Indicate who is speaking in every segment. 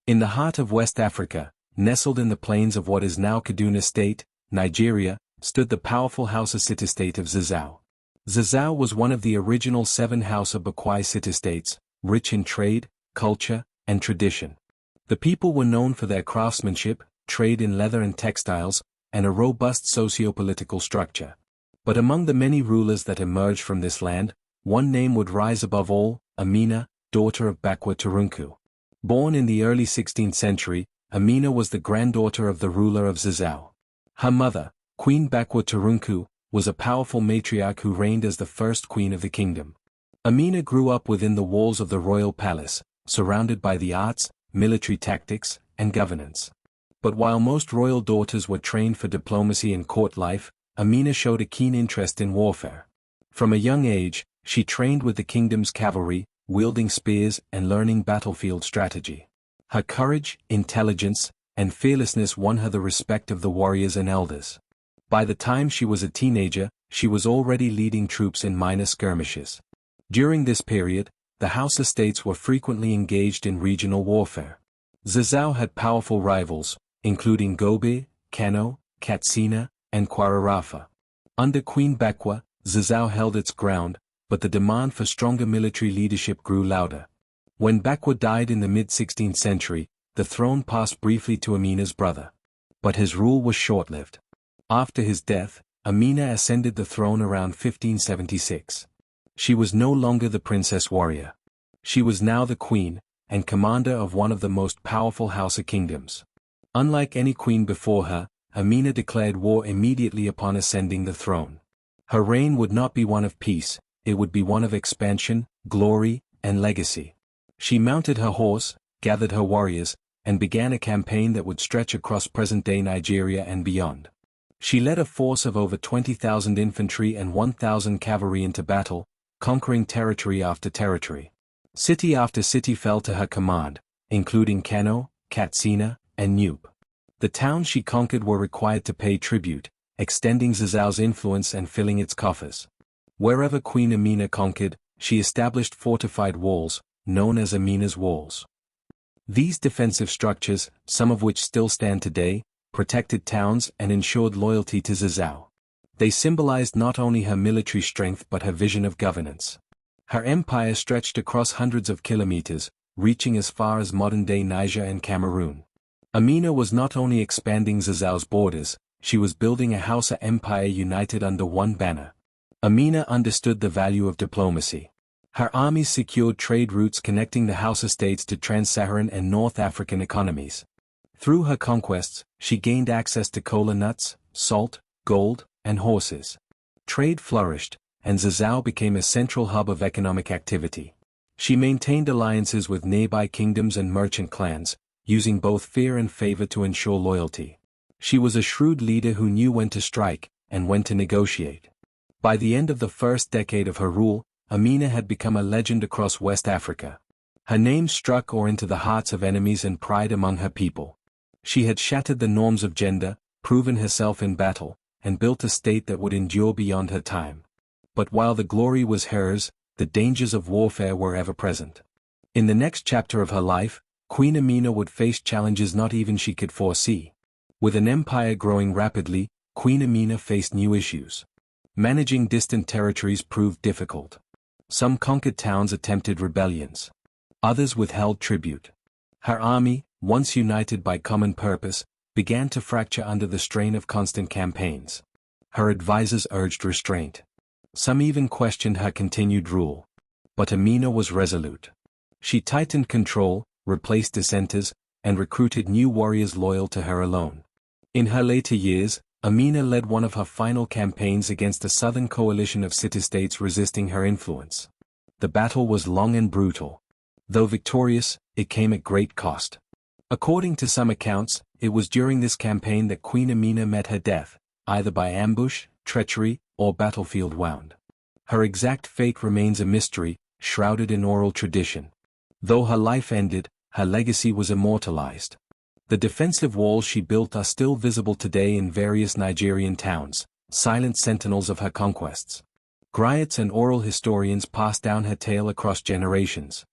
Speaker 1: In the heart of West Africa, nestled in the plains of what is now Kaduna State, Nigeria, stood the powerful Hausa city-state of Zazzau. Zazzau was one of the original 7 Hausa Bakwai city-states, rich in trade, culture, and tradition. The people were known for their craftsmanship, trade in leather and textiles, and a robust socio-political structure. But among the many rulers that emerged from this land, one name would rise above all: Amina, daughter of Bakwa Turunku. Born in the early 16th century, Amina was the granddaughter of the ruler of Zazzau. Her mother, Queen Bakwa Turunku, was a powerful matriarch who reigned as the first queen of the kingdom. Amina grew up within the walls of the royal palace, surrounded by the arts, military tactics, and governance. But while most royal daughters were trained for diplomacy and court life, Amina showed a keen interest in warfare. From a young age, she trained with the kingdom's cavalry, wielding spears and learning battlefield strategy. Her courage, intelligence, and fearlessness won her the respect of the warriors and elders. By the time she was a teenager, she was already leading troops in minor skirmishes. During this period, the Hausa states were frequently engaged in regional warfare. Zazzau had powerful rivals, including Gobe, Kano, Katsina, and Kwararafa. Under Queen Bakwa, Zazzau held its ground, but the demand for stronger military leadership grew louder. When Bakwa died in the mid-16th century, the throne passed briefly to Amina's brother. But his rule was short-lived. After his death, Amina ascended the throne around 1576. She was no longer the princess warrior. She was now the queen, and commander of one of the most powerful Hausa kingdoms. Unlike any queen before her, Amina declared war immediately upon ascending the throne. Her reign would not be one of peace, it would be one of expansion, glory, and legacy. She mounted her horse, gathered her warriors, and began a campaign that would stretch across present-day Nigeria and beyond. She led a force of over 20,000 infantry and 1,000 cavalry into battle, conquering territory after territory. City after city fell to her command, including Kano, Katsina, and Nupe. The towns she conquered were required to pay tribute, extending Zazzau's influence and filling its coffers. Wherever Queen Amina conquered, she established fortified walls, known as Amina's Walls. These defensive structures, some of which still stand today, protected towns and ensured loyalty to Zazzau. They symbolized not only her military strength but her vision of governance. Her empire stretched across hundreds of kilometers, reaching as far as modern-day Niger and Cameroon. Amina was not only expanding Zazzau's borders, she was building a Hausa empire united under one banner. Amina understood the value of diplomacy. Her armies secured trade routes connecting the Hausa states to trans-Saharan and North African economies. Through her conquests, she gained access to kola nuts, salt, gold, and horses. Trade flourished, and Zazzau became a central hub of economic activity. She maintained alliances with nearby kingdoms and merchant clans, using both fear and favor to ensure loyalty. She was a shrewd leader who knew when to strike and when to negotiate. By the end of the first decade of her rule, Amina had become a legend across West Africa. Her name struck awe into the hearts of enemies and pride among her people. She had shattered the norms of gender, proven herself in battle, and built a state that would endure beyond her time. But while the glory was hers, the dangers of warfare were ever present. In the next chapter of her life, Queen Amina would face challenges not even she could foresee. With an empire growing rapidly, Queen Amina faced new issues. Managing distant territories proved difficult. Some conquered towns attempted rebellions. Others withheld tribute. Her army, once united by common purpose, began to fracture under the strain of constant campaigns. Her advisors urged restraint. Some even questioned her continued rule. But Amina was resolute. She tightened control, replaced dissenters, and recruited new warriors loyal to her alone. In her later years, Amina led one of her final campaigns against a southern coalition of city-states resisting her influence. The battle was long and brutal. Though victorious, it came at great cost. According to some accounts, it was during this campaign that Queen Amina met her death, either by ambush, treachery, or battlefield wound. Her exact fate remains a mystery, shrouded in oral tradition. Though her life ended, her legacy was immortalized. The defensive walls she built are still visible today in various Nigerian towns, silent sentinels of her conquests. Griots and oral historians pass down her tale across generations.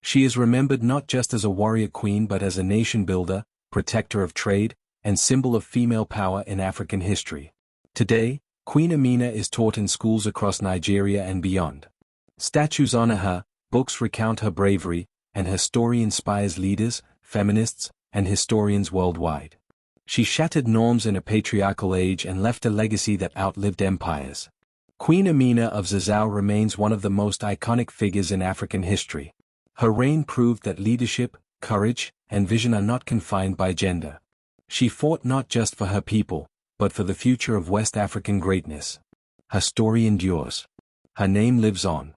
Speaker 1: She is remembered not just as a warrior queen but as a nation builder, protector of trade, and symbol of female power in African history. Today, Queen Amina is taught in schools across Nigeria and beyond. Statues honor her, books recount her bravery, and her story inspires leaders, feminists, and historians worldwide. She shattered norms in a patriarchal age and left a legacy that outlived empires. Queen Amina of Zazzau remains one of the most iconic figures in African history. Her reign proved that leadership, courage, and vision are not confined by gender. She fought not just for her people, but for the future of West African greatness. Her story endures. Her name lives on.